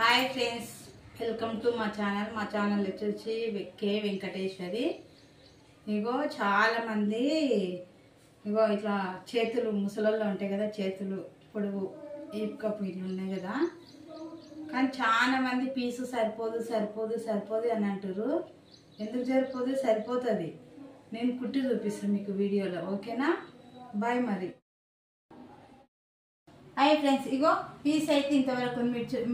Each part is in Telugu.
హాయ్ ఫ్రెండ్స్, వెల్కమ్ టు మా ఛానల్. మా ఛానల్ వచ్చేసి కే వెంకటేశ్వరి. ఇగో చాలామంది ఇగో ఇట్లా చేతులు ముసలల్లో ఉంటాయి కదా, చేతులు పొడుగు ఈపుకప్పు ఇట్లా ఉన్నాయి కదా, కానీ చాలా మంది పీసు సరిపోదు సరిపోదు సరిపోదు అని అంటారు. ఎందుకు సరిపోదు? సరిపోతుంది. నేను కుట్టి చూపిస్తాను మీకు వీడియోలో, ఓకేనా? బాయ్. మరి హాయ్ ఫ్రెండ్స్, ఇగో పీస్ అయితే ఇంతవరకు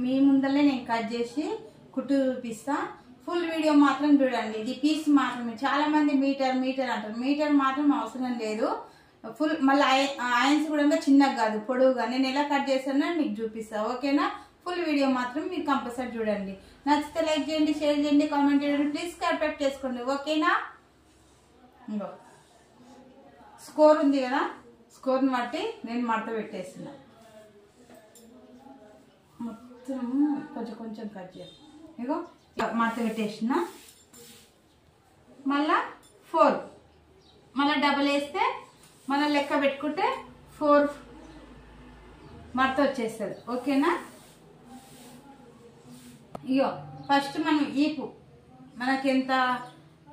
మీ ముందరనే నేను కట్ చేసి కుట్టు చూపిస్తా. ఫుల్ వీడియో మాత్రం చూడండి. ఇది పీస్ మాత్రమే. చాలా మంది మీటర్ మీటర్ అంటారు. మీటర్ మాత్రం అవసరం లేదు. ఫుల్ మళ్ళీ ఆయన్స్ కూడా చిన్నగా కాదు, పొడవుగా. నేను ఎలా కట్ చేస్తానో మీకు చూపిస్తా, ఓకేనా? ఫుల్ వీడియో మాత్రం మీరు కంపల్సరీ చూడండి. నచ్చితే లైక్ చేయండి, షేర్ చేయండి, కామెంట్ చేయండి, ప్లీజ్ సబ్స్క్రైబ్ చేసుకోండి, ఓకేనా? ఇంకో స్కోర్ ఉంది కదా, స్కోర్ని బట్టి నేను మడత పెట్టేస్తున్నా. మొత్తం కొంచెం కొంచెం కట్ చేయాలి. ఇగో మడత పెట్టేసిన, మళ్ళా 4 మళ్ళీ డబల్ వేస్తే మళ్ళీ లెక్క పెట్టుకుంటే 4 మడత వచ్చేస్తుంది, ఓకేనా? ఇగో ఫస్ట్ మనం ఈపు మనకెంత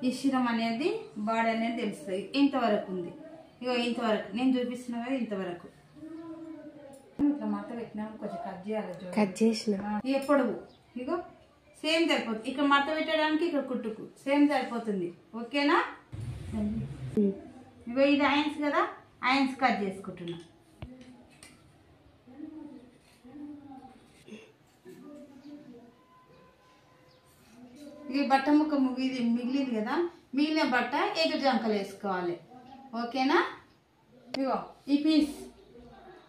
ఇష్టం అనేది బాడీ అనేది తెలుస్తుంది. ఇంతవరకు ఉంది, ఇగో ఇంతవరకు నేను చూపిస్తున్నా కదా, ఇంతవరకు. ఇట్లా మడత పెట్టినా కొంచెం కట్ చేయాలి. కట్ చేసిన ఇక పొడవు ఇగో సేమ్ సరిపోతుంది. ఇక్కడ మడత పెట్టడానికి ఇక్కడ కుట్టుకు సేమ్ సరిపోతుంది, ఓకేనా? ఇగో ఇది ఆయన్స్ కదా, ఆయన్స్ కట్ చేసుకుంటున్నా. ఇది బట్ట ముక్క ఇది మిగిలింది కదా, మిగిలిన బట్ట ఎదురు జంకలు వేసుకోవాలి, ఓకేనా? ఇగో ఈ పీస్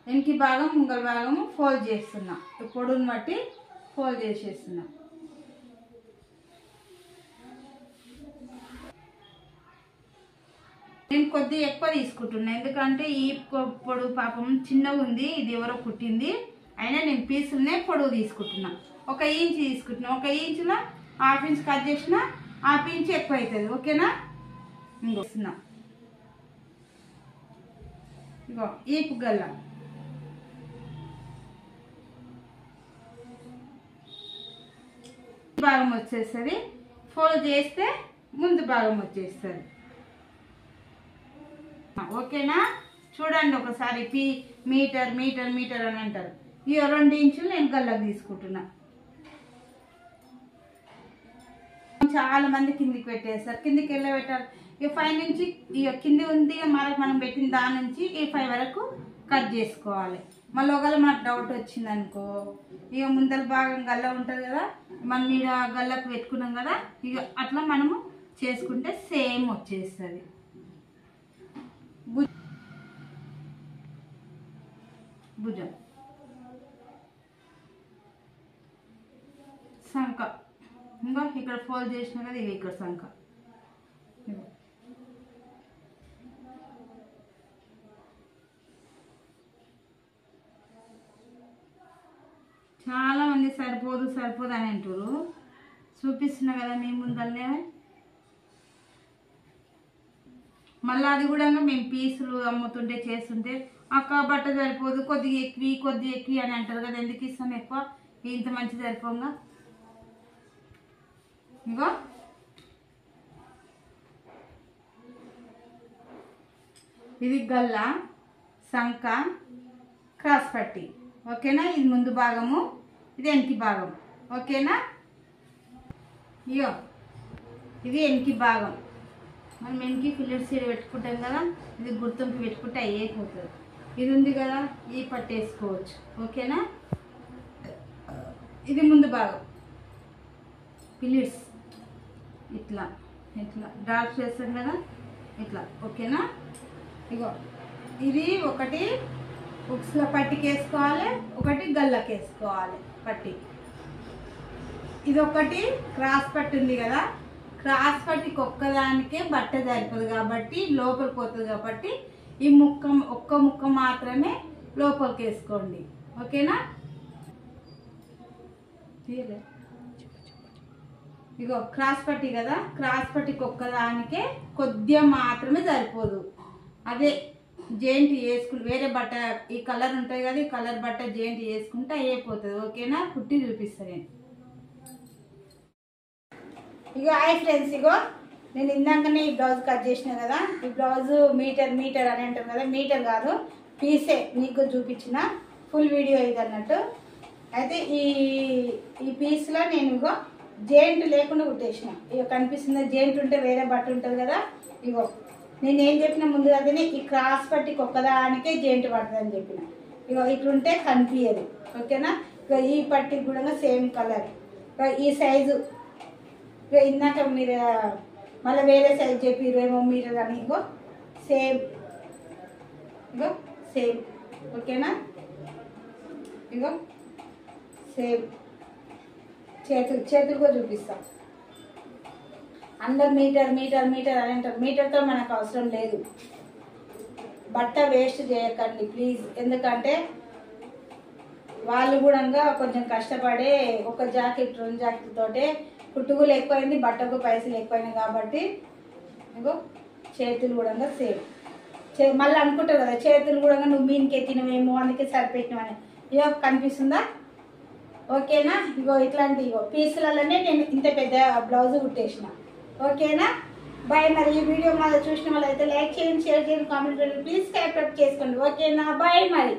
వెనక భాగం ముంగల భాగము ఫోల్డ్ చేస్తున్నా. పొడుగుని బట్టి ఫోల్డ్ చేసేస్తున్నా. నేను కొద్దిగా ఎక్కువ తీసుకుంటున్నా, ఎందుకంటే ఈ పొడుగు పాపం చిన్నగా ఉంది. ఇది ఎవరో కుట్టింది, అయినా నేను పీసులనే పొడుగు తీసుకుంటున్నా. 1 ఇంచ్ తీసుకుంటున్నా. 1 ఇంచులో 1/2 ఇంచ్ కట్ చేసిన, 1/2 ఇంచ్ ఎక్కువ అవుతుంది, ఓకేనా? ఇంకొస్తున్నా. ఇగో ఈపు గల్ల భాగం వచ్చేస్తుంది. ఫోల్డ్ చేస్తే ముందు భాగం వచ్చేస్తుంది, ఓకేనా? చూడండి ఒకసారి. మీటర్ మీటర్ మీటర్ అని అంటారు. ఇక 2 ఇంచులు నేను గల్లకు తీసుకుంటున్నా. చాలా మంది కిందికి పెట్టేస్తారు. కిందికి వెళ్ళి పెట్టారు. ఇక 5 నుంచి ఇక కింది ఉంది మరొక మనం పెట్టిన దాని నుంచి ఈ 5 వరకు కట్ చేసుకోవాలి. మళ్ళీ ఒకవేళ మనకు డౌట్ వచ్చింది అనుకో, ఇక ముందర భాగం గల్ల ఉంటుంది కదా, మనం మీద గల్లకు పెట్టుకున్నాం కదా, ఇక అట్లా మనము చేసుకుంటే సేమ్ వచ్చేస్తుంది. భుజం, సంక, ఇంకా ఇక్కడ ఫోల్డ్ చేసిన కదా, ఇక ఇక్కడ సంక. చాలా మంది సరిపోదు సరిపోదు అని అంటారు. చూపిస్తున్నా కదా మీ ముందరనే. మళ్ళీ అది కూడా మేము పీసులు అమ్ముతుంటే చేస్తుంటే, అక్క బట్ట సరిపోదు, కొద్దిగా ఎక్కువ అని అంటారు కదా. ఎందుకు ఇస్తాం ఎక్కువ? ఇంత మంచి సరిపోగా. ఇగో ఇది గల్ల, సంక, క్రాస్ పట్టి, ఓకేనా? ఇది ముందు భాగము, ఇది వెనక భాగం, ఓకేనా? ఇయో ఇది వెనక భాగం. మనం వెనక ఫిల్లెట్ సైడ్ పెట్టుకుంటాం కదా, ఇది గుర్తింపు పెట్టుకుంటే అయిపోతుంది. ఇది ఉంది కదా, ఈ పట్టేసుకోవచ్చు, ఓకేనా? ఇది ముందు భాగం, ఫిల్లెట్స్ ఇట్లా ఇట్లా డార్క్ చేస్తాం కదా, ఇట్లా, ఓకేనా? ఇగో ఇది ఒకటి ఉక్స్ల పట్టికి వేసుకోవాలి, ఒకటి గల్లకి వేసుకోవాలి పట్టి. ఇది ఒకటి క్రాస్ పట్టి ఉంది కదా, క్రాస్ పట్టికి ఒక్కదానికే బట్ట సరిపోదు కాబట్టి లోపలికి పోతుంది, కాబట్టి ఈ ఒక్క ముక్క మాత్రమే లోపలికి వేసుకోండి, ఓకేనా? ఇగో క్రాస్ పట్టి కదా, క్రాస్ పట్టికి ఒక్కదానికే కొద్దిగా మాత్రమే సరిపోదు. అదే జాయింట్ వేసుకుంటే వేరే బట్ట ఈ కలర్ ఉంటుంది కదా, ఈ కలర్ బట్ట జాయింట్ వేసుకుంటే అయిపోతుంది. ఓకేనా, కుట్టి చూపిస్తాను నేను. ఇగో హాయ్ ఫ్రెండ్స్, ఇగో నేను ఇందాకనే ఈ బ్లౌజ్ కట్ చేసిన కదా, ఈ బ్లౌజ్ మీటర్ అని అంటాం కదా, మీటర్ కాదు పీసే మీకు చూపించిన ఫుల్ వీడియో ఇది అన్నట్టు. అయితే ఈ పీస్లో నేను ఇగో జాయింట్ లేకుండా కుట్టేసిన. ఇక కనిపిస్తుందా, జాయింట్ ఉంటే వేరే బట్ట ఉంటుంది కదా, ఇగో నేను ఏం చెప్పిన ముందు అదే ఈ క్రాస్ పట్టికి ఒక్కదానికే జాయింట్ పడుతుంది అని చెప్పిన. ఇగో ఇట్లుంటే కనిపించదు. ఓకేనా, ఇక ఈ పట్టికి కూడా సేమ్ కలర్, ఈ సైజు ఇక ఇందాక మీరు మళ్ళీ వేరే సైజ్ చెప్పి 20 మీటర్ అని, ఇగో సేమ్, ఇగో సేమ్. ఓకేనా, ఇగో సేమ్. చేతులు కూడా చూపిస్తాం. అందరు మీటర్ అని అంటారు. మీటర్తో మనకు అవసరం లేదు. బట్ట వేస్ట్ చేయకండి ప్లీజ్. ఎందుకంటే వాళ్ళు కూడా కొంచెం కష్టపడే ఒక జాకెట్ 2 జాకెట్ తోటే కుట్టుగులు ఎక్కువైంది, బట్టకు పైసలు ఎక్కువైనాయి. కాబట్టి ఇగో చేతులు కూడా సేమ్. మళ్ళీ అనుకుంటావు కదా చేతులు కూడా నువ్వు మీనికి ఎత్తినవేమో అందుకే సరిపెట్టినవని. ఇగో కనిపిస్తుందా? ఓకేనా, ఇగో ఇట్లాంటి ఇగో పీసులలోనే నేను ఇంత పెద్ద బ్లౌజ్ కుట్టేసిన. ఓకేనా, బాయ్. మరి ఈ వీడియో మళ్ళీ చూసిన వాళ్ళు అయితే లైక్ చేయండి, షేర్ చేయండి, కామెంట్ చేయండి, ప్లీజ్ సబ్స్క్రైబ్ చేసుకోండి. ఓకేనా, బాయ్ మరి.